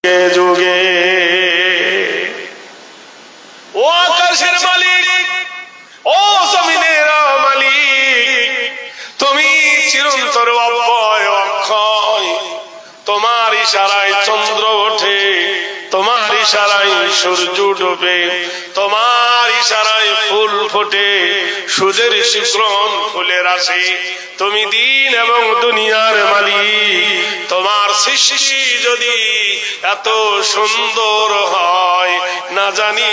যুগে ও আকাশের মালিক, ও জমিনের মালিক, তুমি চিরন্তর অব্যয় অক্ষয়। তোমার ইশারায় চন্দ্র ওঠে, তোমার ইশারায় সূর্য ডোবে, তোমার ইশারায় ফুল ফোটে, সূর্যের শিখরণ ফুলের আসে। তুমি দিন এবং দুনিয়ার মালিক। তোমার সৃষ্টি যদি এত সুন্দর হয়, না জানি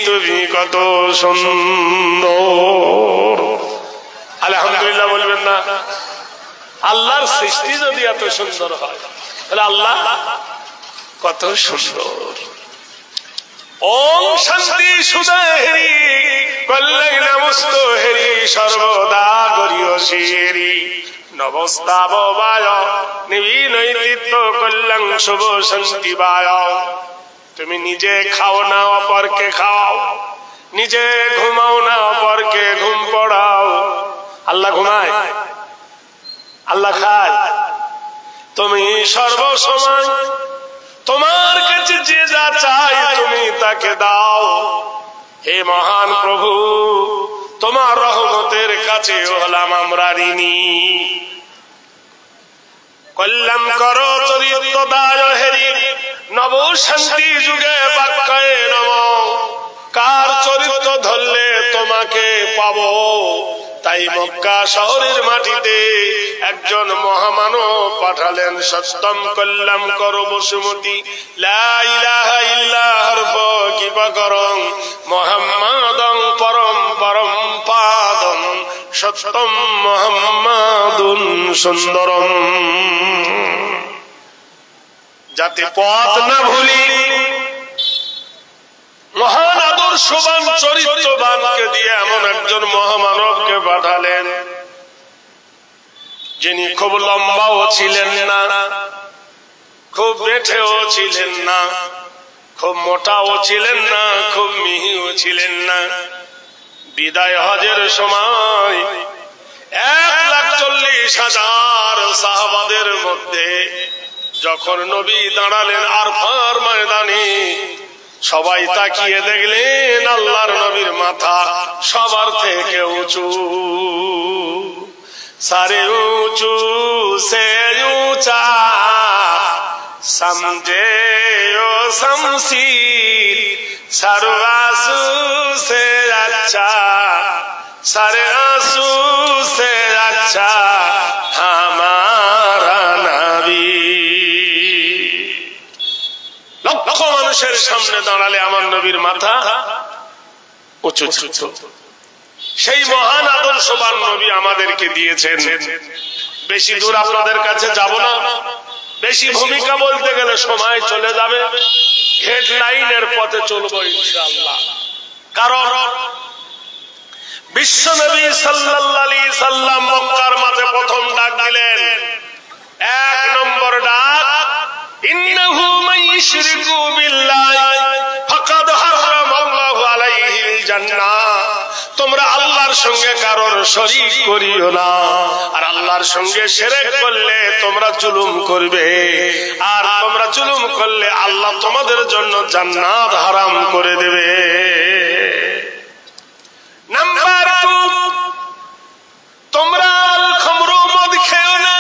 তুমি কত সুন্দর। আলহামদুলিল্লাহ বলবেন না? আল্লাহর সৃষ্টি যদি এত সুন্দর হয়, তাহলে আল্লাহ কত সুন্দর। ওম শান্তি সুদাহেরি কল্যাণ নমস্ত হেরি সর্বদা গরিয় শিরি নবস্তাব বায় নিবিনৈতিত্ব কল্যাণ শুভ শান্তি বায়। তুমি নিজে খাও না, অপরকে খাও, নিজে ঘুমাও না, অপরকে ঘুম পড়াও। আল্লাহ ঘুমায়? আল্লাহ খায়? তুমি সর্বসময় তোমার কাছে যে যা চাই তুমি তাকে দাও। হে মহান প্রভু, তোমার রহমতের কাছে হলাম আমরা ঋণী। কল্যাণ করো চরিত্র দায় হেরি নব শান্তি যুগে বাক্যায় নম। কার চরিত্র ধরলে তোমাকে পাবো, তাই মক্কা শহরের মাটিতে একজন মহামানব পাঠালেন। সত্যম কল্যাণ করো বসুমতী লা ইলাহা ইল্লা হরফ কিবাকরং মুহাম্মাদং পরম পরম পাদম সত্যম মুহাম্মাদুন সুন্দরম। যাতে পথ না ভুলি, মহান আদর্শবান চরিত্রবানকে দিয়ে এমন একজন মহামানবকে পাঠালেন, যিনি খুব লম্বাও ছিলেন না, খুব বেঠেও ছিলেন না, খুব মোটাও ছিলেন না, খুব মিহিও ছিলেন না। বিদায় হজের সময় 1,40,000 সাহাবাদের মধ্যে যখন নবী দাঁড়ালেন আরফার ময়দানে, সবাই তাকিয়ে দেখলেন আল্লাহর নবীর মাথা সবার থেকে উঁচু। সারে উঁচু সে উঁচা সমঝে ও শমশীর সরআসু সে আচ্ছা সারে আসু সে আচ্ছা হামারা নবী। লক্ষ মানুষের সামনে দাঁড়ালে আমার নবীর মাথা উঁচু ছিল। সেই মহান আদর্শবান নবী আমাদেরকে দিয়েছেন। বেশি দূর আপনাদের কাছে যাব না, বেশি ভূমিকা বলতে গেলে সময় চলে যাবে। হেডলাইনের পথে চলবো ইনশাআল্লাহ। কারণ বিশ্ব নবী সাল্লাল্লাহু আলাইহি সাল্লাম মক্কার মাঝে প্রথম ডাক দিলেন। 1 নম্বর ডাক, ইন্নাহু মান ইশরিকু বিল্লাহি ফাকাদ হারামাল্লাহু আলাইহিল জান্নাহ। তোমরা আল্লাহর সঙ্গে কারোর শরীক করিও না, আর আল্লাহর সঙ্গে শিরক করলে তোমরা জুলুম করবে, আর তোমরা জুলুম করলে আল্লাহ তোমাদের জন্য জান্নাত হারাম করে দেবে। নাম্বার 2, তোমরা আল খামরু মদ খেও না।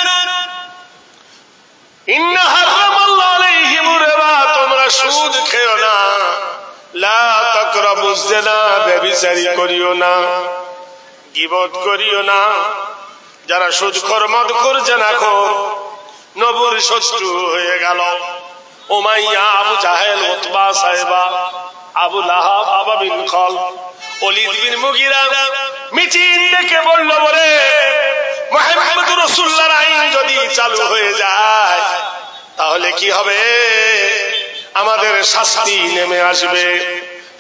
ইন্না হারামাল্লাহু আলাইহিমুর রিবা, তোমরা সুদ খেও না। লা তাকরাবুজ জিনা, ব্যভিচারী করিও না, গীবত করিও না। যারা সুদখোর, মদখোর, জিনাখোর নবীর শত্রু হয়ে গেল। উমাইয়া, আবু জাহেল, উতবা, সাইবা, আবু লাহাব, আবা বিন খালদ, ওলীদ বিন মুগিরা মিটিং ডেকে বলল, বলে মুহাম্মদুর রাসূলুল্লাহর আইন যদি চালু হয়ে যায় তাহলে কি হবে? আমাদের শাস্তি নেমে আসবে।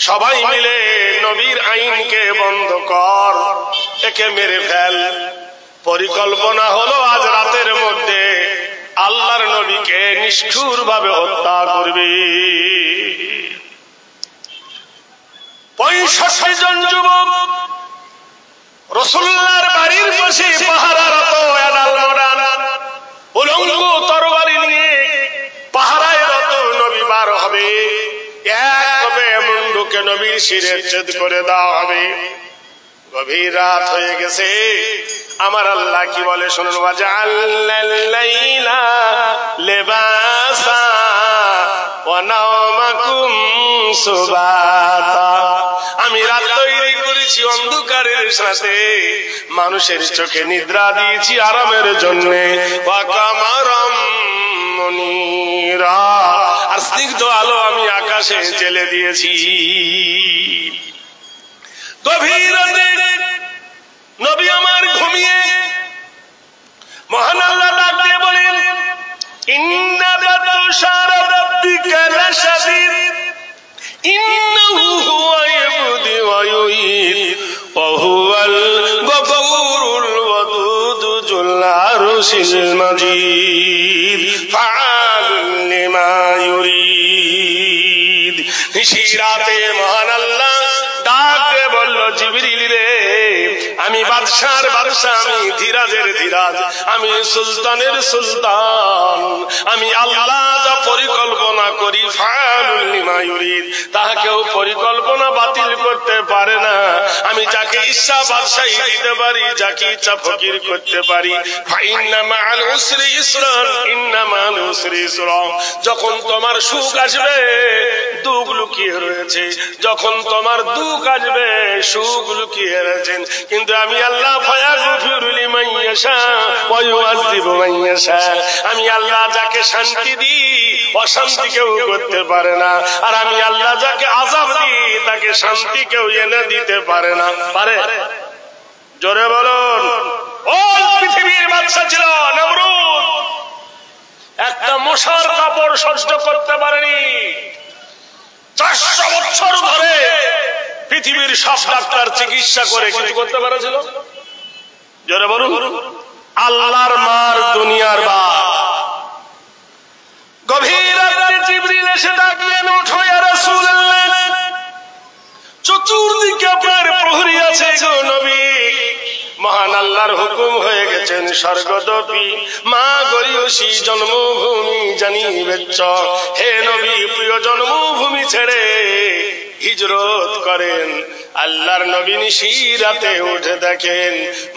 সবাই মিলে নবীর আইনকে বন্ধ কর, একে মেরে ফেল। পরিকল্পনা হলো আজ রাতের মধ্যে আল্লাহর নবীকে নিষ্ঠুর ভাবে হত্যা করবে। 65 জন যুবক রাসূলুল্লাহর বাড়ির পাশে পাহারারত, এনাল মোড়ান উলঙ্গ তরবারি নিয়ে পাহারায় রত নবী মার হবে, এক কোপে মুন্ডুকে নবীর শিরে ছেদ করে দেওয়া হবে। গভীর রাত হয়ে গেছে, আমার আল্লাহ কি বলে শুনুন, ওয়াজআলনাল লাইলা লিবাসা ওয়া নাওমাকুম সুবাতা, আমি রাত তৈরি করেছি অন্ধকারের সাথে, মানুষের চোখে নিদ্রা দিয়েছি আরামের জন্য, ওয়া কামারাম মুনীরা, আর স্নিগ্ধ আলো আমি আকাশে জ্বেলে দিয়েছি। গভীর রাতে নবী আমার ঘুমিয়ে, মহান আল্লাহ ডাক দিয়ে বলেন, ইন্না বাতশা রাব্বিকা লাশাদীদ ইন্নাহু হুয়া ইবদি ওয়া ইউঈদ ওয়া হুয়াল গফুরুল ওয়াদুদ যুল আরশিল মাজিদ ফাআলুল লিমা ইউরিদ। নিশিরাতে মহান আল্লাহ ডাক দিয়ে বলল, জিবরিল রে, আমি বাদশার বাদশাহ, আমি ধীরাজের ধীরাজ, আমি সুলতানের সুলতান, আমি আল্লাহ যা পরিকল্পনা করি ফাআলুল লিমা ইউরিদ, তাহা কেউ পরিকল্পনা বাতিল করতে পারে না। আমি যাকে ইচ্ছা বাদশাহী দিতে পারি, যাকে ইচ্ছা ফকির করতে পারি। ফাইন্না মাআল উসরি ইসরান ইন্না মাআল উসরি ইসরা, যখন তোমার সুখ আসবে দুঃখ লুকিয়ে রয়েছে, যখন তোমার দুঃখ আসবে সুখ লুকিয়ে রয়েছেন। কিন্তু আমি আল্লাহ ফায়াগফিরু লিমান ইয়াশা ওয়া ইউআযযিবু মান ইয়াশা, আমি আল্লাহ যাকে শান্তি দিই অশান্তি কেউ করতে পারে না, আর আমি আল্লাহ যাকে আযাব দিই তাকে শান্তি কেউ এনে দিতে পারে না। পারে? জোরে বলুন। ও পৃথিবীর বাদশা ছিল নমরুদ, একটা মশার কাপড় সহ্য করতে পারেনি। 400 বছর ধরে পৃথিবীর সব ডাক্তার চিকিৎসা করে কিছু করতে পারেছিল? জোরে বলুন। আল্লাহর মার দুনিয়ার বাপ। গভীর রাতে জিবরিল এসে ডাকলেন, ওঠো ইয়া রাসূলুল্লাহ, চতুর্দিকে আপনার প্রহরী আছে গো নবী, মহান আল্লাহর হুকুম হয়ে গেছেন স্বর্গদপি মা গরিয়সী জন্মভূমি জানিবেচ্ছ। হে নবী, প্রিয় জন্মভূমি ছেড়ে হিজরত করেন। আল্লাহর নবী নিশিরাতে উঠে দেখেন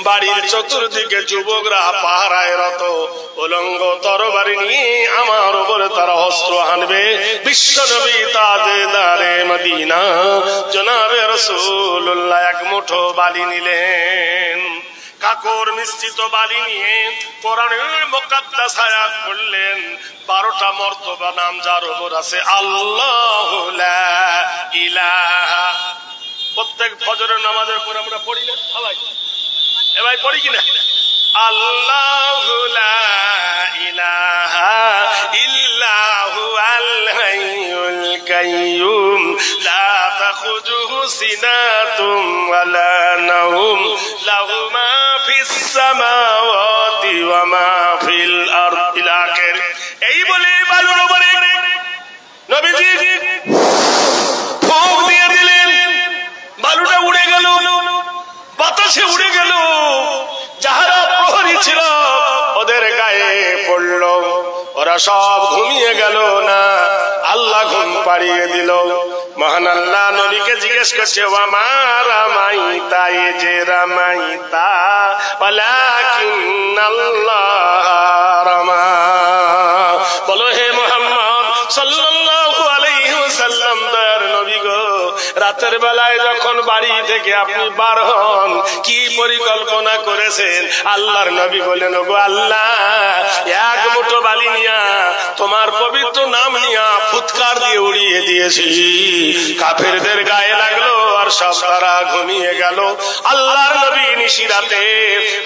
বাড়ির চতুর্দিকে যুবকরা পাহারায় রত, উলঙ্গ তরবারি নিয়ে আমার উপরে তারা অস্ত্র হানবে। বিশ্ব নবী তাজদারে মদিনা জনাবে রাসূলুল্লাহ এক মুঠো বালি নিলেন, কাকর মিশ্রিত বালি নিয়ে কোরআনের মুকাদ্দাস আয়াত পড়লেন। 12টা মর্তবা নাম যার উপর আছে, আল্লাহু লা ইলাহা। প্রত্যেক ফজরের নামাজের পর আমরা পড়ি না সবাই? এ ভাই পড়ি কিনা? আল্লাহু লা ইলাহা ইল্লাহু আল হাইয়ুল কাইয়্যুম লা তাখুযুহু সিনাতুম ওয়ালা নাওম লাহু মা ফিস সামাওয়াতি ওয়া মা ফিল আরদি। এই বলে বালুর উপরে নবীজি ফুঁক দিয়ে দিলেন, বালুটা উড়ে গেল, বাতাসে উড়ে গেল। যাহারা প্রহরী ছিল ওদের গায়ে পড়ল, ওরা সব ঘুমিয়ে গেল না, আল্লাহ ঘুম পাড়িয়ে দিল। মহান আল্লাহ নবীকে জিজ্ঞেস করছে, ওয়া মা রামাইতা ইয রামাইতা ওয়ালাকিন্নাল্লাহ রামা। বলো হে মুহাম্মদ সাল্লাল্লাহু আলাইহি ওয়াসাল্লাম, দয়ার নবী গো, রাতের বেলায় যখন বাড়ি থেকে আপনি বার হন কি পরিকল্পনা করেছেন? আল্লাহর নবী বলেন, ওগো আল্লাহ, এক মুঠো বালি নিয়া তোমার পবিত্র নাম নিয়া ফুৎকার দিয়ে উড়িয়ে দিয়েছি। কাফেরদের গায়ে লাগলো আর সব তারা ঘুমিয়ে গেল। আল্লাহর নবী নিশিরাতে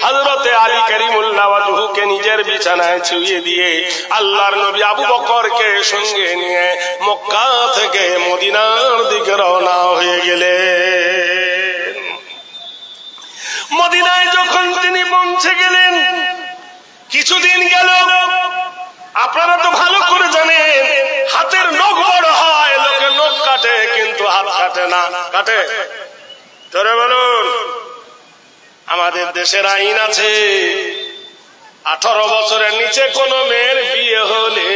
হযরতে আলী কারিমুল্লাহ ওয়াজহুকে নিজের বিছানায় শুইয়ে দিয়ে আল্লাহর নবী আবু বকরকে সঙ্গে নিয়ে মক্কা থেকে মদিনার দিকে রওনা হয়ে গেলেন। মদিনায় যখন তিনি পৌঁছে গেলেন, কিছুদিন গেল। আপনারা তো ভালো করে জানেন হাতের নখ বড় হয়, লোকে নখ কাটে কিন্তু হাত কাটে না। কাটে? ধরে বলুন। আমাদের দেশের আইন আছে, 18 বছরের নিচে কোন মেয়ের বিয়ে হলে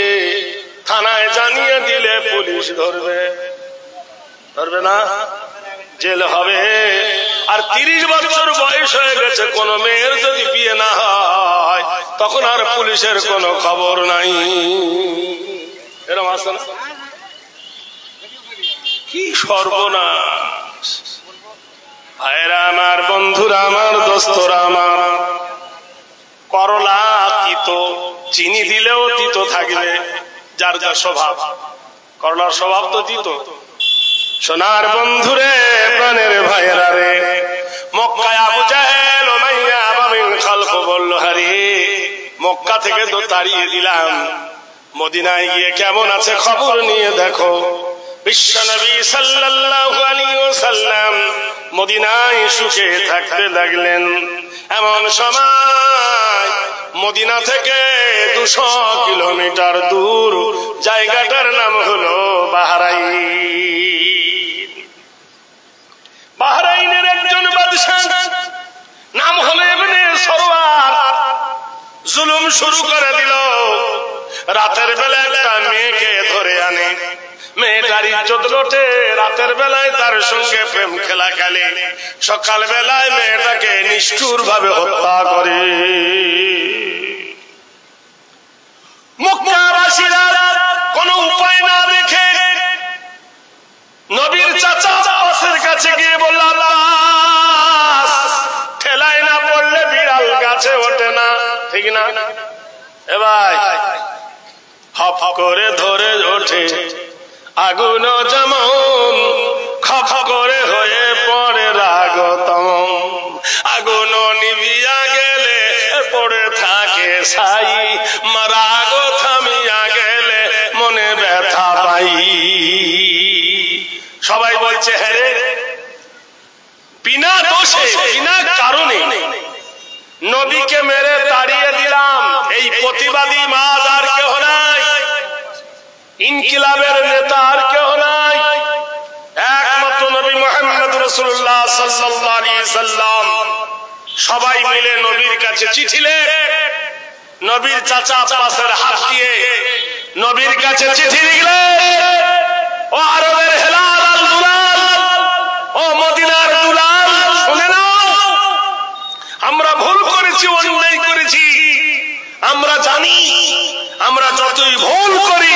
থানায় জানিয়ে দিলে পুলিশ পুলিশ ধরবে, ধরবে না? জেল হবে। আর 30 বছর বয়স হয়ে গেছে, কোন মেয়ের যদি বিয়ে না হয় তখন আর পুলিশের কোনো খবর নাই। এরকম আছে না? কি সর্বনাশ! ভাইরা আমার, বন্ধুরা আমার, দোস্তরা আমার, করলা তিতো, চিনি দিলেও তিতো থাকবে, যার যা স্বভাব। করলার স্বভাব তো তিতো। সোনার বন্ধুরে, প্রাণের ভাইয়েরা রে, মক্কায় আবু জাহেল উমাইয়া বিন খালফ বলল, আরে মক্কা থেকে তো তাড়িয়ে দিলাম, মদিনায় গিয়ে কেমন আছে খবর নিয়ে দেখো। বিশ্বনবী সাল্লাল্লাহু আলাইহি ওয়াসাল্লাম মদিনায় সুখে থাকতে লাগলেন। এমন সময় মদিনা থেকে 200 কিলোমিটার দূর জায়গাটার নাম হলো বাহরাইন। বাহরাইনের একজন বাদশা নাম হলো ইবনে সরওয়ার, জুলুম শুরু করে দিল। রাতের বেলা একটা মেয়েকে ধরে আনে, মেয়েটার ইজ্জত লোটে, রাতের বেলায় তার সঙ্গে প্রেম খেলা খেলে, সকাল বেলায় মেয়েটাকে নিষ্ঠুর ভাবে হত্যা করে। মক্কাবাসীরা কোনো উপায় না দেখে নবীর চাচা আব্বাসের কাছে গিয়ে বলল, আব্বাস, ঠেলায় না পড়লে বিড়াল গাছে ওঠে না, ঠিক না? এ ভাই, হপ করে ধরে ওঠে আগুন যেমন, খপ করে হয়ে পড়ে রাগতম। আগুন নিভিয়া গেলে পড়ে থাকে ছাই, রাগ থামিয়া গেলে মনে ব্যথা পাই। সবাই বলছে, হ্যাঁ রে, বিনা দোষে বিনা কারণে নবীকে মেরে তাড়িয়ে দিলাম, এই প্রতিবাদী মাজ আর কেহ নাই, ইনকিলাবের নেতা আর কেহ নাই, একমাত্র নবী মুহাম্মদ রাসূলুল্লাহ সাল্লাল্লাহু আলাইহি সাল্লাম। সবাই মিলে নবীর কাছে চিঠি লেখে, নবীর চাচা আব্বাসের হাত দিয়ে নবীর কাছে চিঠি লিখলেন, ও আরবের হেলাল আল দুলাল, ও মদিনার দুলাল, শুনে নাও, আমরা ভুল করেছি, অন্যায় করেছি, আমরা জানি আমরা যতই ভুল করি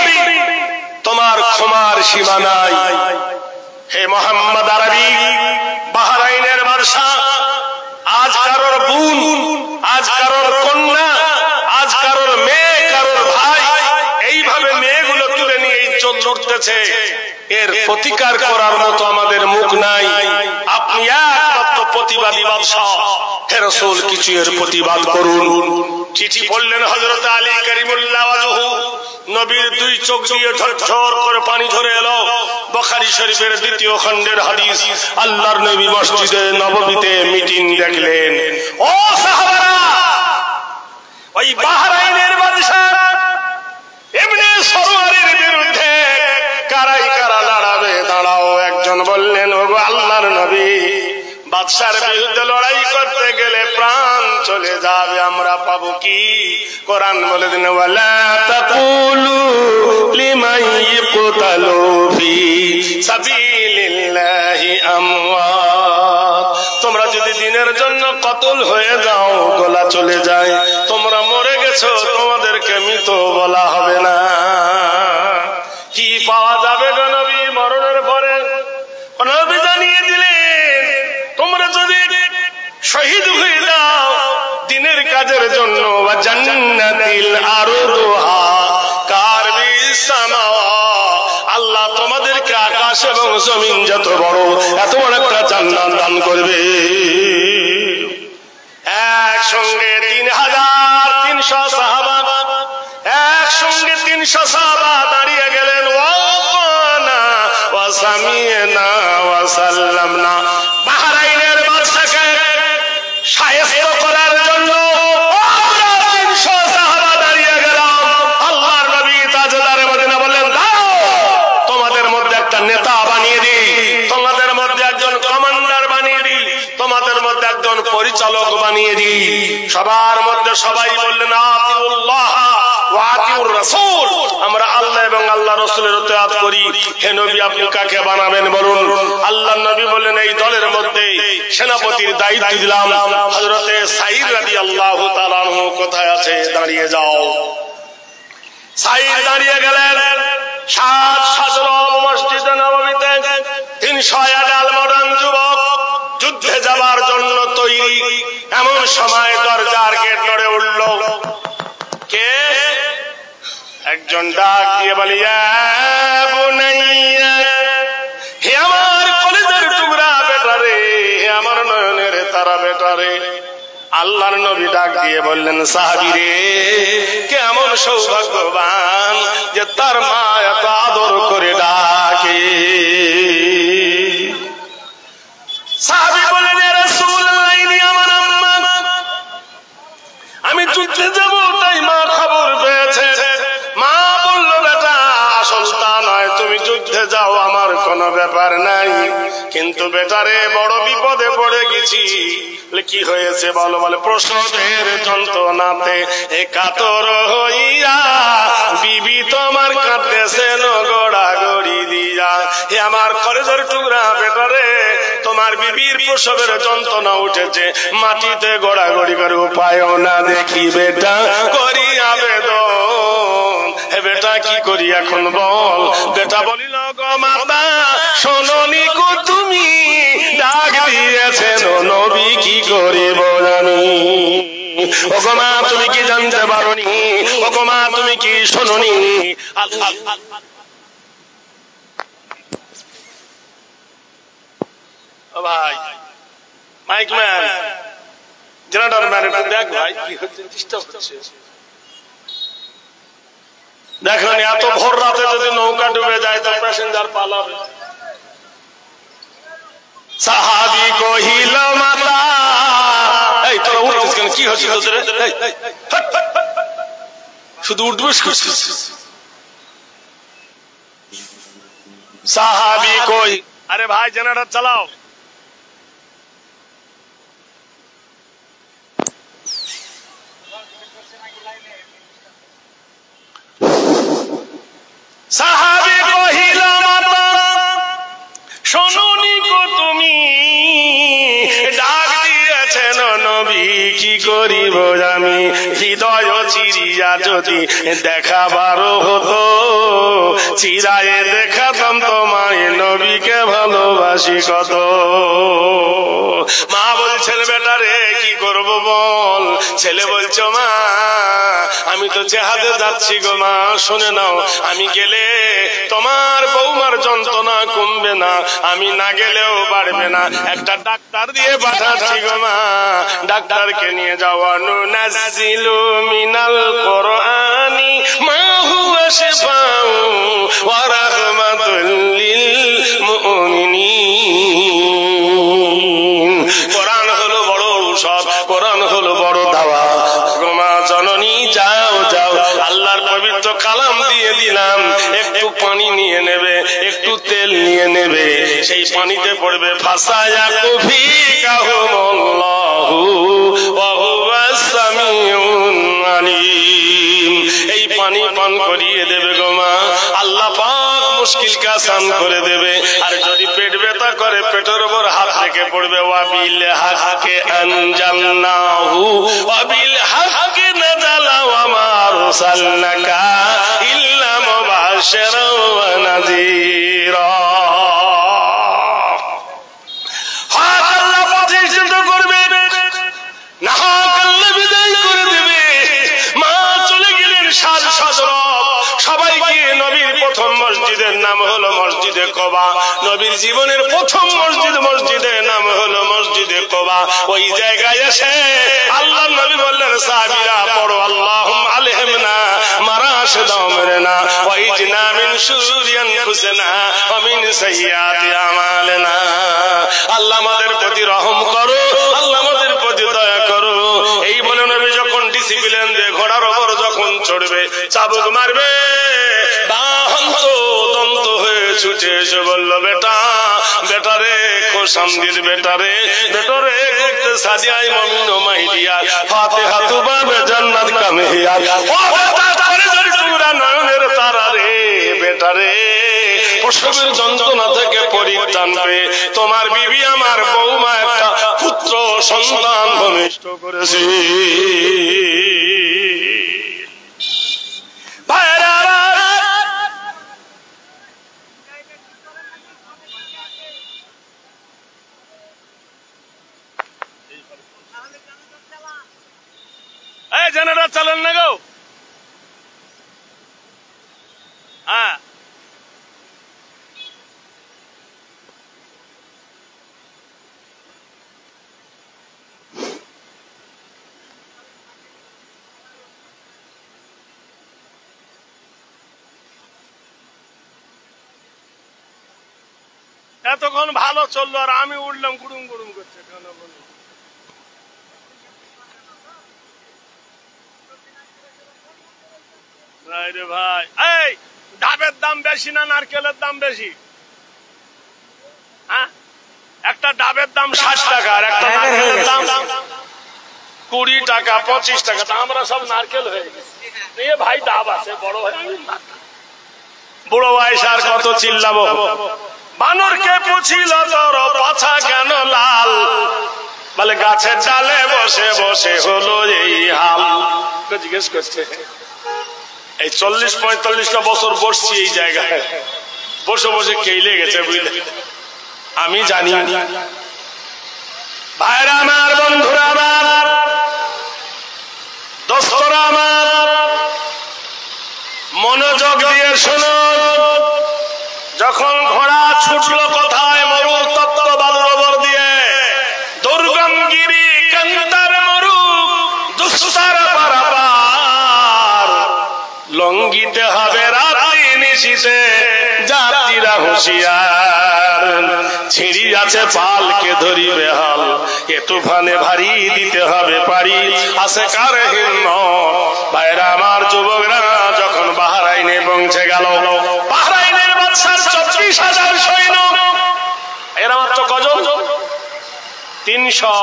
তোমার ক্ষমার সীমা নাই। হে মোহাম্মদ আরবি, বাহরাইনের বাদশা, আজ কারোর বোন, আজ কারোর কন্যা, আজ কারোর মেয়ে, কারোর ভাই, এইভাবে মেয়েগুলো তুলে নিয়ে ইজ্জত লুটতেছে, এর প্রতিকার করার মতো আমাদের মুখ নাই। আপনি একমাত্র প্রতিবাদী বাদশা, হে রাসূল, কিছু এর প্রতিবাদ করুন। চিঠি পড়লেন হযরত আলী কারিমুল্লাহ ওয়াজহু, নবীর 2 চোখ দিয়ে ঝরঝর করে পানি ঝরে এলো। বুখারী শরীফের 2য় খণ্ডের হাদিস। আল্লাহর নবী মসজিদে নববীতে মিটিং দেখলেন। ও সাহাবারা, ওই বাহরাইনের বাদশা ইবনে সরওয়ারের বিরুদ্ধে কারাই কারা লড়াবে, দাঁড়াও। একজন বললেন, ওগো আল্লাহর নবী, বাদশার বিরুদ্ধে লড়াই করতে গেলে প্রাণ চলে যাবে, আমরা পাবো কি? কোরআন বলে দিন, ওয়ালা তাকুলু লিমান ইয়ুকতালু ফি সাবিলিল্লাহি আমওয়াত। তোমরা যদি দিনের জন্য কতল হয়ে যাও, গলা চলে যায়, তোমরা মরে গেছো, তোমাদেরকে মৃত বলা হবে না। কি পাওয়া যাবে গো নবী মরণের পরে? নবী জানিয়ে দিলেন, তোমরা যদি শহীদ হয়ে যাও দিনের কাজের জন্য, ওয়া জান্নাতিল আরদুহা কারবিস সামাওয়াত, আল্লাহ তোমাদেরকে আকাশ এবং জমিন যত বড়, এত বড় একটা জান্নাত দান করবে। একসঙ্গে 3300 সাহাবা, একসঙ্গে 300 সাহাবা দাঁড়িয়ে গেলেন, ওয়ানা ওয়া সামিনা ওয়া সাল্লামনা। বাহরাইনের বাদশাকে শায়েস্তা করার জন্য আমরা 300 সাহাবা দাঁড়িয়ে গেলাম। আল্লাহর নবী তাজদারে মদিনা বললেন, দাও, তোমাদের মধ্যে একটা নেতা বানিয়ে দিই, তোমাদের মধ্যে একজন কমান্ডার বানিয়ে দিই, তোমাদের মধ্যে একজন পরিচালক বানিয়ে দিই। সবার মধ্যে সবাই বললেন, আতিউল্লাহ ওয়া আতিউর রাসূল, আমরা আল্লাহ এবং আল্লাহ আল্লাহ রাসূলের ইত্তেআত করি। হে নবী আপনি কাকে বানাবেন বলুন। আল্লাহ নবী বললেন এই দলের মধ্যে সেনাপতির দায়িত্ব দিলাম হযরতে সাঈদ রাদিয়াল্লাহু তাআলা আনহু। কোথায় আছে? দাঁড়িয়ে যাও। সাঈদ দাঁড়িয়ে গেলেন। 7 শাহজালাল মসজিদে নববীতে 300 মডার্ন যুবক যুদ্ধে যাবার জন্য তৈরি। এমন সময় দরজার গেট নড়ে উঠল। কে? একজন ডাক দিয়ে বলে, ইয়া বুনাইয়া, হে আমার কলিজার টুকরা বেটা রে, হে আমার নয়নের তারা বেটা রে। আল্লাহর নবী ডাক দিয়ে বললেন, সাহাবী রে, কেমন সৌভাগ্যবান যে তার মা এত আদর করে ডাকে। সাহাবী বললেন, ইয়া রাসূলুল্লাহ, ইনি আমার আম্মা, আমি যুদ্ধে যাব তাই মা খবর পেয়েছে। মা বলল, বেটা আসল তা নয়, তুমি যুদ্ধে যাও আমার কোনো ব্যাপার নাই, কিন্তু বেটারে বড় বিপদে পড়ে গেছি। কি হয়েছে বলো? বলে প্রসবের যন্ত্রণাতে একাতর হইয়া বিবি তোমার কাঁদতেছে গড়াগড়ি দিয়া। হে আমার কলেজের টুকরা বেটারে, তোমার বিবির প্রসবের যন্ত্রণা উঠেছে, মাটিতে গড়াগড়ি করে উপায়ও না দেখি বেটা করি আবেদন। হে বেটা কি করি এখন বল? বেটা বলিল, গো মাতা শোনোনি কো তুমি ডাক দিয়েছেন নবী, কি করিব জানি। ও গো মা তুমি কি জানতে পারোনি? ও গো মা তুমি কি শোনোনি? ও ভাই মাইক ম্যান, জেনারেটর ম্যান, একটু দেখ ভাই কি হচ্ছে, ডিস্টার্ব হচ্ছে। দেখেন এত ভোর রাতে যদি নৌকা ডুবে যায় তো প্যাসেঞ্জার পালাবে। সাহাবী কহিল, মাতা এই তোরা উঠছিস কেন? কি হচ্ছে তোদের? শুধু উঠবস করছিস। সাহাবী কই, আরে ভাই জেনারেটর চালাও। সাহাবী কহিল, মাতা শোনোনি গো তুমি ডাক দিয়েছেন নবী, কি করিব আমি। হৃদয় চিরিয়া যদি দেখাবারও হতো, চিরায়ে দেখাতাম তোমায় নবীকে ভালোবাসি কত। মা বলছেন, বেটা রে কি করব বল। ছেলে বলছো, মা আমি তো জেহাদে যাচ্ছি গো মা, শুনে নাও, আমি গেলে তোমার বৌমার যন্ত্রণা কমবে না, আমি না গেলেও পারবে না, একটা ডাক্তার দিয়ে পাঠাচ্ছি গো মা, ডাক্তারকে নিয়ে যাওয়া। নুনাজ্জিলু মিনাল কুরআনি মা হুয়া শিফাউ ওয়া রাহমাতুল লিল মুমিনিন। কোরআন হলো বড় ঔষধ, কোরআন হলো বড় দাওয়া। মা জননী যাও যাও, আল্লাহর পবিত্র কালাম দিয়ে দিলাম, একটু পানি নিয়ে নেবে, একটু তেল নিয়ে নেবে, সেই পানিতে পড়বে ফাসায়া কুফি কাহুমুল্লাহু ওয়া হুয়াস সামিউন আলিম। এই পানি পান করিয়ে দেবে গো মা, আল্লাহ পাক মুশকিলকে আসান করে দেবে। আর যদি পেট ব্যথা করে পেটের উপর হাত রেখে পড়বে, ওয়াবিল হাক্কি আনজালনাহু ওয়াবিল হাক্কি নাযালা ওয়া মা আরসালনাকা ইল্লা মুবাশশিরান ওয়া নাযীরা। হক আল্লাহ প্রতিষ্ঠিত করবে, না হক আল্লাহ বিদায় করে দেবে। মা চলে গেলেন সাজ সজরব, সবাই গিয়ে নবীর প্রথম মসজিদের নাম হলো মসজিদে কুবা। নবীর জীবনের প্রথম মসজিদ, মসজিদের নাম হলো মসজিদে কুবা। ওই জায়গায় এসে আল্লাহ নবী বললেন, সাহাবীরা পড়ো আল্লাহুম্মা আলহিমনা মারাশিদাও মেরেনা ওয়াইজনা মিন শুরুরি আনফুসিনা ওয়া মিন সাইয়্যাতি আমালিনা। আল্লাহ আমাদের প্রতি রহম করো, আল্লাহ আমাদের প্রতি দয়া করো। এই বলে নবী যখন ডিসিপ্লিন দিয়ে ঘোড়ার উপর যখন চড়বে, চাবুক মারবে, দান্ত দন্ত হয়ে ছুটে এসে বলল, বেটা বেটারে খোশামদিদ বেটারে বেটারে গুপ্তে সাদিয়াই মুমিন ও মাইদিয়া ফাতিহা তুবাবে জান্নাত কামিয়া। ও বেটা করে জড়ি টুরা নয়নের তারা রে, বেটা বেটারে, প্রসবের যন্ত্রণা থেকে পরিত্রাণ পেয়ে তোমার বিবি আমার বৌমা একটা পুত্র সন্তান ভূমিষ্ঠ করেছে। জেনারেটর চালান না গো। হ্যাঁ, এতক্ষণ ভালো চললো আর আমি উঠলাম গুড়ুম গুড়ুম করছে কেন বলুন? রে ভাই, এই ডাবের দাম বেশি না নারকেলের দাম বেশি? হ্যাঁ, একটা ডাবের দাম 60 টাকা আর একটা নারকেলের দাম 20 টাকা 25 টাকা। আমরা সব নারকেল হয়ে গেছি। ভাই ডাব আছে বড় ভাই, বুড়ো বয়স আর কত চিল্লাবো? বানরকে পুছিল তোর পাছা কেন লাল, বলে গাছের ডালে বসে বসে হলো এই হাল। জিজ্ঞেস করছে, এই 40-45টা বছর বসছি এই জায়গায়, বসে বসে কেইলে গেছে বুঝলে। আমি জানি ভাইরা আমার, বন্ধুরা আমার, দোস্তরা আমার, মনোযোগ দিয়ে শোনো। যখন ঘোড়া ছুটলো কোথায়? মরুর তপ্ত বালুর দিয়ে, দুর্গম গিরি কান্তার মরু দুস্তার পারাপার, লঙ্গিতে হবে রাত্রি নিশিতে যাত্রীরা হুঁশিয়ার, ছিড়ি আছে পালকে ধরিবে হাল, এ তুফানে ভারী দিতে হবে পারি, আছে কার হিম্মত। ভাইরা আমার, যুবকরা যখন বাহরাইনে পৌঁছে গেল, বাহরাইনের বাদশার 24,000 সৈন্য, এরা মাত্র কজন? 300।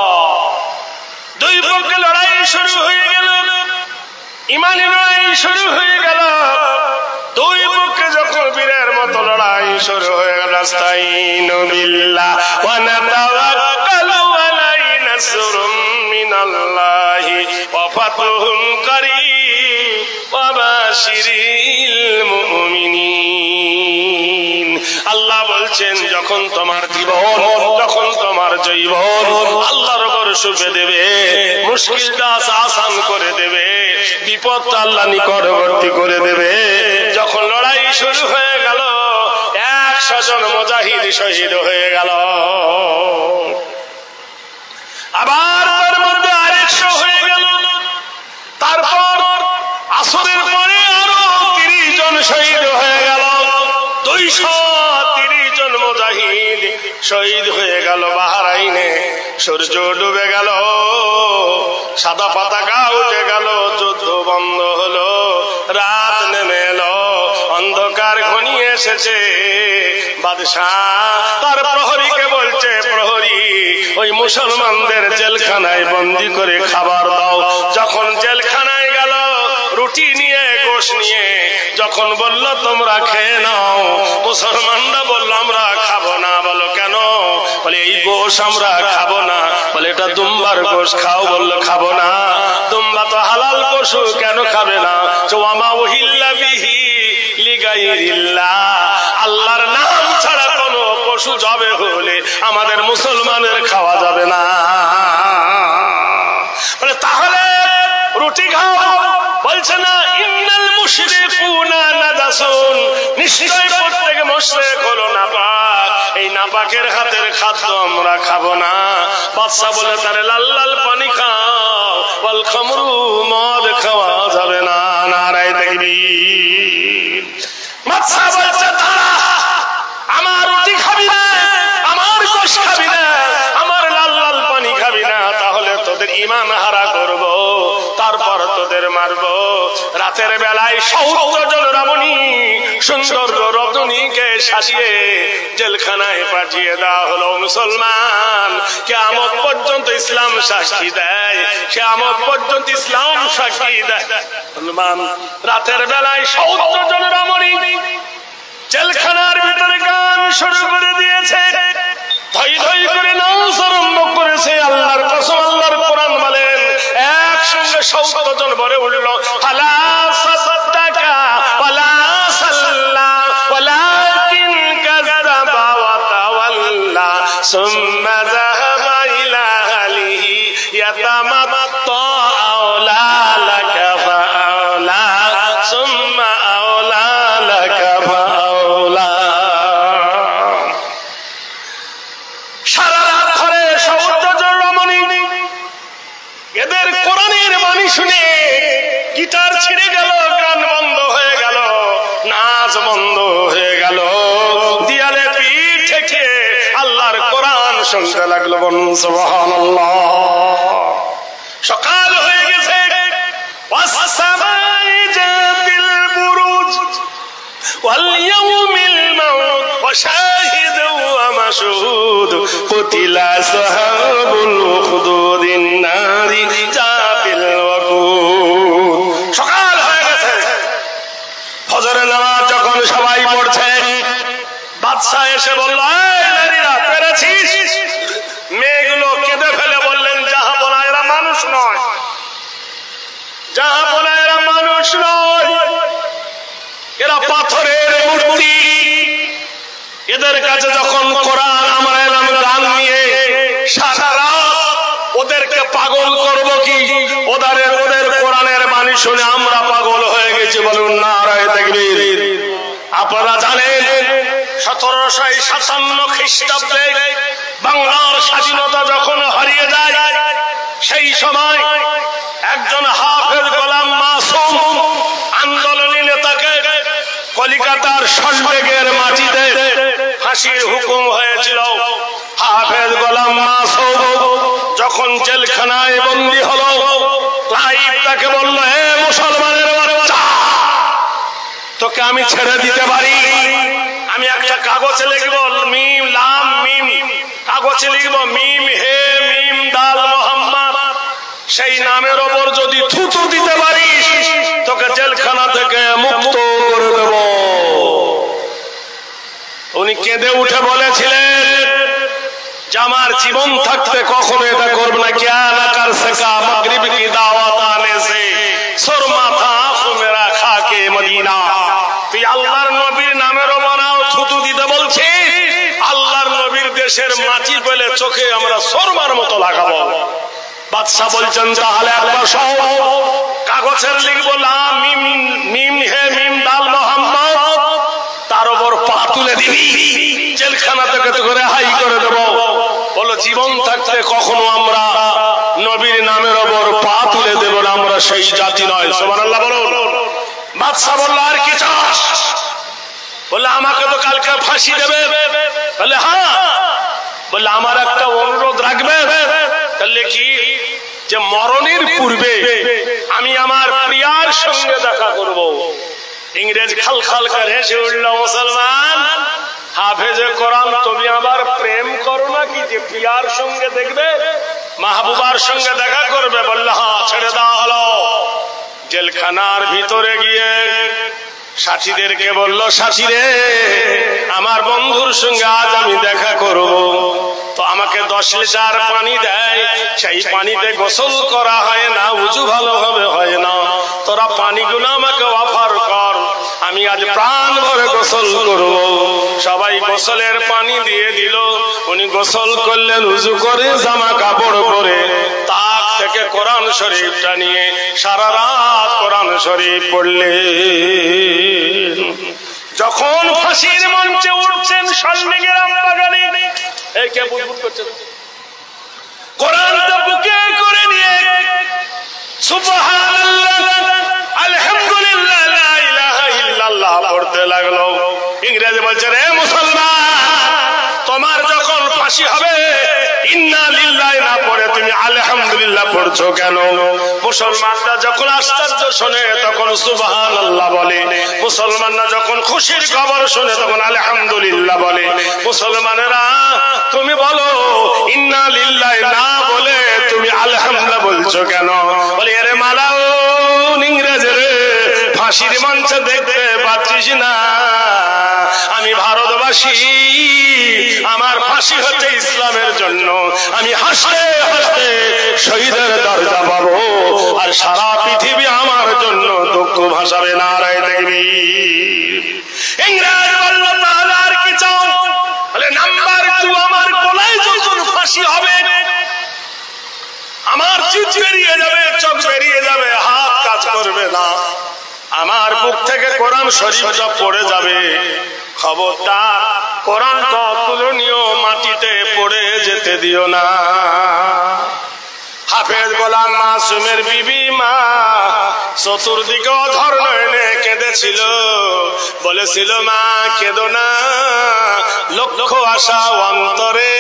দুই পক্ষে লড়াই শুরু হয়ে গেল, ইমানি লড়াই শুরু হয়ে গেল। দুই পক্ষে যখন বীরের মতো লড়াই শুরু হয়ে গেল, আস্তাইনু বিল্লাহ ওয়া নাতাওয়াক্কালু আলাইহি, নাসরুম মিনাল্লাহি ওয়া ফাতহুন কারীম ওয়া বাশিরিল মুমিনিন। আল্লাহ বলছেন, যখন তোমার জীবন, যখন তোমার জৈবন আল্লাহর উপর সঁপে দেবে, মুশকিলটা আসান করে দেবে, বিপদটা আল্লাহ নিকটবর্তী করে দেবে। যখন লড়াই শুরু হয়ে গেল, 100 জন মুজাহিদ শহীদ হয়ে গেল, আবার তার মধ্যে আরেকশো হয়ে গেল। তারপর আসরের পরে আরো 30 জন শহীদ হয়ে গেল, 230 জন মুজাহিদ শহীদ হয়ে গেল। বাহরাইনে সূর্য ডুবে গেল, সাদা পতাকা উঠে গেল, যুদ্ধ বন্ধ হলো, রাত নেমে এলো, অন্ধকার ঘনিয়ে এসেছে। বাদশাহ তার প্রহরীকে বলছে, প্রহরী ওই মুসলমানদের জেলখানায় বন্দি করে খাবার দাও। যখন জেলখানায় গেল, রুটি নিয়ে গোশ নিয়ে যখন বলল তোমরা খেয়ে নাও, মুসলমানরা বলল আমরা খাবো না। বলো কেন? বলে এই গোশ আমরা খাবো না। বলে এটা দুম্বার গোশ, খাও। বললো খাবো না। দুম্বা তো হালাল পশু, কেন খাবে না? ওয়ামা উহিল্লা বিহি লিগাইরিল্লাহ, আল্লাহর নাম ছাড়া কোনো পশু জবে হলে আমাদের মুসলমানের খাওয়া যাবে না। বলে তাহলে রুটি খাও। বলছে না, ইন্নাল মুশরিকুনা নাজাসুন, নিশ্চয় প্রত্যেক মুশরিক হলো নাপাক, এই নাপাকের হাতের খাদ্য আমরা খাবো না। বাদশা বলে তারে লাল লাল পানি খাও, ওয়াল খামরু, মদ খাওয়া যাবে না। নারায়ে তাকবীর। বাদশা বলছে তারা আমার রুটি খাবি না, আমার গোশ খাবি না, আমার লাল লাল পানি খাবি না, তাহলে তোদের ঈমান হারা করব, তারপর তোদের মারব। রাতের বেলায় 70 জন রমণী সুন্দর রজনীকে সাজিয়ে জেলখানায় পাঠিয়ে দেওয়া হলো। মুসলমান, কিয়ামত পর্যন্ত ইসলাম সাক্ষী দেয়, কিয়ামত পর্যন্ত ইসলাম সাক্ষী দেয়। মুসলমান, রাতের বেলায় 70 জন রমণী জেলখানার ভিতরে গান শুরু করে দিয়েছে, ধই ধই করে নাচ আরম্ভ করেছে। আল্লাহর কসম, আল্লাহর কোরআন বলেন একসঙ্গে 70 জন বলে উঠল, ফালা সাদ্দাকা ওয়ালা সাল্লা ওয়ালাকিন কাযাবা ওয়া তাওয়াল্লা সুম্মা যাহাবা ইলা আহলিহি ইয়াতামাত্তা আওলা লাকা ফাওলা সুম্মা আওলা লাকা ফাওলা। সারা রাত ধরে 70 জন রমণী এদের কোরআনের বাণী শুনে গিটার ছিঁড়ে গেল, গান বন্ধ হয়ে গেল, নাচ বন্ধ হয়ে গেল, দেয়ালে পিঠ ঠেকে আল্লাহর কোরআন শুনতে লাগলো। বলুন সুবহানাল্লাহ। সকাল হয়ে গেছে, ওয়াস-সামাই যাতিল বুরুজ ওয়াল ইয়াউমিল মাউত ওয়া শাহিদু ওয়া মাশহুদ কুতিলা আসহাবুল উখদুদিন নারি যাতিল ওয়াকুদ। সকাল হয়ে গেছে, ফজরের নামাজ যখন সবাই পড়ছে, বাদশা এসে বলল, এই নারীরা পেরেছিস? মেয়েগুলো কেঁদে ফেলে বললেন, জাহাপনা এরা মানুষ নয়, জাহাপনা এরা মানুষ নয়, এরা পাথরের মূর্তি। এদের কাছে যখন কোরআন আমরা এলাম গান নিয়ে, সারা রাত ওদেরকে পাগল করব কি? ওদের কোরআনের বাণী শুনে আমরা পাগল হয়ে গেছি। বলুন নারায়ে তাকবীর। আপনারা জানেন 1757 খ্রিস্টাব্দে বাংলার স্বাধীনতা যখন হারিয়ে যায়, সেই সময় একজন হাফেজ গোলাম মাসুম আন্দোলনী নেতাকে কলিকাতার সন্ডেগের মাটিতে ফাঁসির হুকুম হয়েছিল। হাফেজ গোলাম মাসুম যখন জেলখানায় বন্দী হলো, ক্লাইভ তাকে বলল, হে মুসলমানের বাচ্চা, তোকে আমি ছেড়ে দিতে পারি, আমি একটা কাগজে লিখব, মিম লাম মিম, কাগজে লিখব মিম হে মিম দাল মোহাম্মদ, সেই নামের ওপর যদি থুতু দিতে পারিস তোকে জেলখানা থেকে মুক্ত করে দেব। উনি কেঁদে উঠে বলেছিলেন যে আমার জীবন থাকতে কখনো এটা করব না। क्या ना कर सका मगरिब की दावत आने से सुरमा था मेरा खाके मदीना। তুই আল্লাহর নবীর নামের ওপর থুতু দিতে বলছিস, আল্লাহর নবীর দেশের মাটি পেলে চোখে আমরা সুরমার মতো লাগাবো। বাদশা বলছেন, তাহলে একবার সহ কাগজের লিখবো লাম মিম মিম হে মিম দাল মোহাম্মদ, তার উপর পা তুলে দিবি, জেলখানা থেকে তো করে হাই করে দেবো। বলো, জীবন থাকতে কখনো আমরা নবীর নামের ওপর পা তুলে দেব না, আমরা সেই জাতি নয়। সুবহানাল্লাহ বলুন। বাদশা বলল, আর কি চাস? বললে, আমাকে তো কালকে ফাঁসি দেবে। বললে, হ্যাঁ। বললে, আমার একটা অনুরোধ রাখবে। তাহলে কি? যে মরণের পূর্বে আমি আমার প্রিয়ার সঙ্গে দেখা করব। ইংরেজ খাল খাল করে হেসে উঠল, মুসলমান হাফেজে কোরআন, তুমি আবার প্রেম করো নাকি যে প্রিয়ার সঙ্গে দেখবে, মাহবুবার সঙ্গে দেখা করবে? বললে, হ্যাঁ। ছেড়ে দেওয়া হলো। জেলখানার ভিতরে গিয়ে সাথীদেরকে বলল, সাথীরে, আমার বন্ধুর সঙ্গে আজ আমি দেখা করব। তো আমাকে 10 লিটার পানি দেয়, সেই পানিতে গোসল করা হয় না, উজু ভালোভাবে হয় না, তোরা পানিগুলো আমাকে অফার কর, আমি আজ প্রাণ ভরে গোসল করব। সবাই গোসলের পানি দিয়ে দিল। উনি গোসল করলেন, উজু করে জামা কাপড় পরে তাক থেকে কোরআন শরীফটা নিয়ে সারা রাত কোরআন শরীফ পড়লেন। যখন ফাঁসির মঞ্চে উঠছেন সন্ডেগের আমবাগানে, এই কে বুদবুদ করছে, কোরআনটা বুকে করে নিয়ে সুবহানাল্লাহ আলহামদুলিল্লাহ লা ইলাহা ইল্লাল্লাহ পড়তে লাগলো। ইংরেজ বলছে, রে মুসলমান, তোমার যখন ফাঁসি হবে ইন্না লিল্লাহি না পড়ে তুমি আলহামদুলিল্লাহ পড়ছো কেন? মুসলমানরা যখন আশ্চর্য শোনে তখন সুবহানাল্লাহ বলে, মুসলমানরা যখন খুশির খবর শোনে তখন আলহামদুলিল্লাহ বলে। মুসলমানেরা তুমি বলো ইন্না লিল্লাহি না বলে তুমি আলহামদুলিল্লাহ বলছো কেন? বলে, আরে মালাউন ইংরেজ রে, ফাঁসির মঞ্চে দেখতে পাচ্ছিস না ফাঁসি, আমার ফাঁসি হচ্ছে ইসলামের জন্য। আমি হাসতে হাসতে শহীদের দরজা পাবো, আর সারা পৃথিবী আমার জন্য দুঃখ ভাসাবে। নারায়ে তাকবীর। ইংরেজ বলল তাহলে আর কি চাও? বলে নাম্বার 2, আমার গলায় যখন ফাঁসি হবে আমার জিভ বেরিয়ে যাবে, চোখ বেরিয়ে যাবে, হাত কাজ করবে না, আমার বুক থেকে কোরআন শরীফটা পড়ে যাবে। খবরদার কোরআনটা তুলে নিও, মাটিতে পড়ে যেতে দিও না। হাফেজ গোলাম মাসুমের বিবি মা চতুর্দিকে অধর নয়নে কেঁদেছিল, বলেছিল মা কেঁদো না, লক্ষ আশা অন্তরে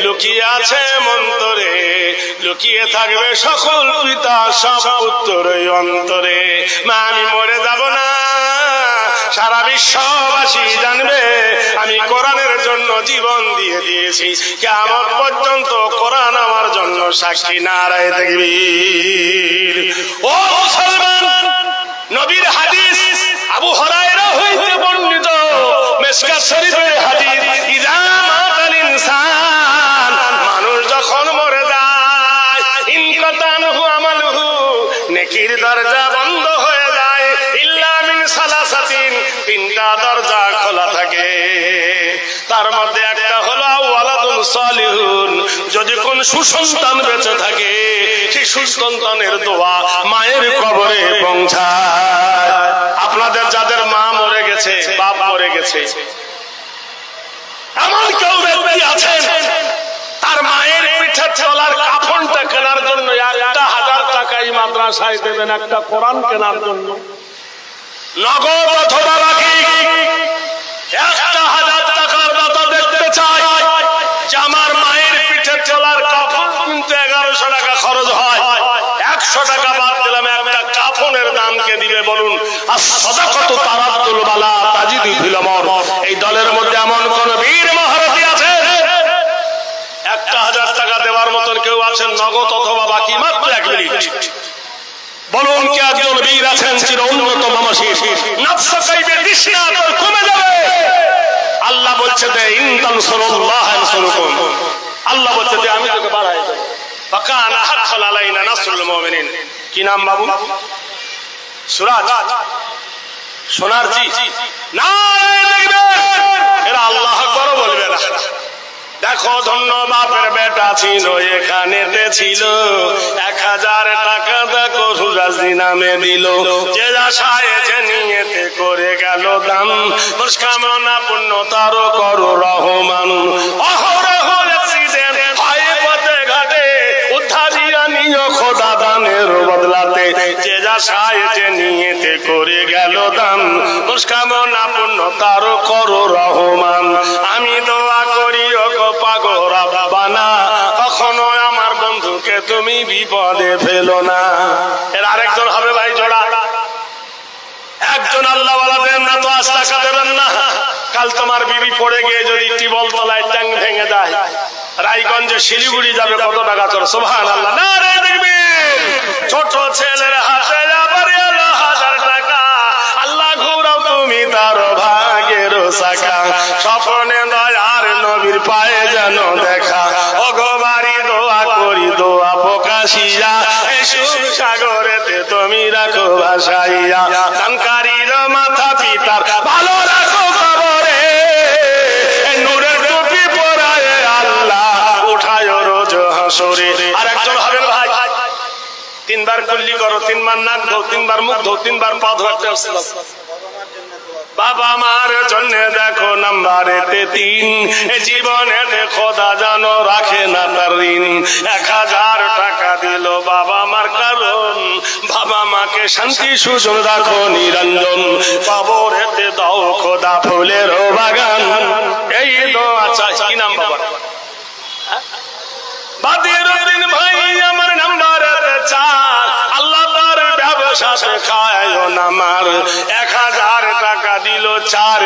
লুকিয়ে আছে মন্তরে, লুকিয়ে থাকবে সকল পিতা সব পুত্র অন্তরে। মা আমি মরে যাব না, সারা বিশ্ববাসী জানবে আমি কোরআনের জন্য জীবন দিয়ে দিয়েছি, কিয়ামত পর্যন্ত কোরআন আমার জন্য সাক্ষী। নারায়ে তাকবীর। ও মুসলমান, নবীর হাদিস আবু হুরায়রা হইতে বর্ণিত, মিশকাত শরীফের হাদিস, ইযা মাতাল ইনসান, মানুষ যখন মরে যায়, ইনকাতানহু আমালুহু, নেকির দরজা বন্ধ হয়ে যায়, ইল্লা মিন সালাসাতিন, 3টা দরজা খোলা থাকে। তার মধ্যে একটা হলো ওয়ালাদুন সালিহুন, যদি কোন সুসন্তান বেঁচে থাকে সেই সুসন্তানের দোয়া মায়ের কবরে পৌঁছায়। আপনাদের যাদের মা মরে গেছে, বাপ মরে গেছে, এমন কেউ ব্যক্তি আছেন তার মায়ের পিঠে চলার কাফনটা কেনার জন্য 1000 টাকা এই মাদ্রাসায় দেবেন, একটা কোরআন কেনার জন্য, নগদ অথবা বাকি 1000 টাকার দাতা দেখতে চাই যে আমার মায়ের পিঠে চলার কাফন কিনতে 1100 টাকা খরচ হয়, 100 টাকা বাদ দিলাম, একটা কাফনের দাম কে দিবে বলুন? as-সাদাকাতু তারাদ্দুল বালা তাজিদু ফিল আমর। এই দলের মধ্যে এমন কোন বীর মহারথী আছে? 1000 টাকা দেওয়ার মতন কেউ আছেন নগদ অথবা বাকি? মাত্র 1 মিনিট বলুন, কে একজন বীর আছেন চির উন্নত মানসিক, নফস কাইবে তৃষ্ণা তোর কমে যাবে। আল্লাহ বলছে যে ইন তানসুরুল্লাহ ইয়ানসুরুকুম, আল্লাহ বলছে যে আমি তোকে বাড়াই দেব। ফাকানা হাক্কান আলাইনা নাসরুল মুমিনিন। কি নাম বাবু? সুরাজ সোনার জি নারায়ে তাকবীর। এরা আল্লাহু আকবার বলবে না। দেখো ধন্য বাপের বেটা ছিল, এখানেতে ছিল 1000 টাকা, দেখো সুরাজি নামে দিল, যে আশায় যে নিয়েতে করে গেল দাম, মুসকামনা পূর্ণ তার করো রহমান। অহরহ অ্যাক্সিডেন্ট হয় পথে ঘাটে, উদ্ধারিয়া নিও খোদা দানের বদলাতে, যে আশায় যে নিয়েতে করে গেল দাম, মুসকামনা পূর্ণ তার করো রহমান। আমি দোয়া করি পাগো রাব্বানা, কখনো আমার বন্ধুকে তুমি বিপদে ফেলো না। এর আরেকজন হবে ভাই জোড়া, একজন আল্লাহ ওয়ালা দেন না তো 5 টাকা দেবেন না। কাল তোমার বিবি পড়ে গিয়ে যদি টিবল তলায় ট্যাং ভেঙে যায়, রায়গঞ্জে শিলিগুড়ি যাবে, কত টাকা চল? সুবহানাল্লাহ, নারায়ে তাকবীর। ছোট ছেলের হাতে আবার 1000 টাকা, আল্লাহ ঘুরাও তুমি তার ভাগের চাকা, স্বপ্নে দয়ার নবীর পায়ে যেন দেখা, ওগোবারি দোয়া করি দোয়া প্রকাশিয়া, সুর সাগরেতে তুমি রাখো ভাসাইয়া, দানকারীর মাথা পিতার ভালো রাখো কবরে, নূরের টুপি পরায়ে আল্লাহ উঠায় রোজ হাসরে। আর একজন হবেন ভাই, 3 বার কুল্লি করো, 3 বার নাক ধো, 3 বার মুখ ধো, 3 বার পা ধো। বাবা মার জন্য দেখো নাম্বারেতে 3, জীবনে খোদা জানো রাখে না তার ঋণ। 1000 টাকা দিল বাবা মার কারণ, বাবা মাকে শান্তি সুজন রাখো নিরঞ্জন, কবরেতে দাও খোদা ফুলের বাগান। এই দোয়া চাই। কি নাম বাবা? বাদিরুদ্দিন ভাই আমার নাম্বারেতে 4, আল্লাহ তার ব্যবসা খায় না মার, 1000 টাকা দিল 4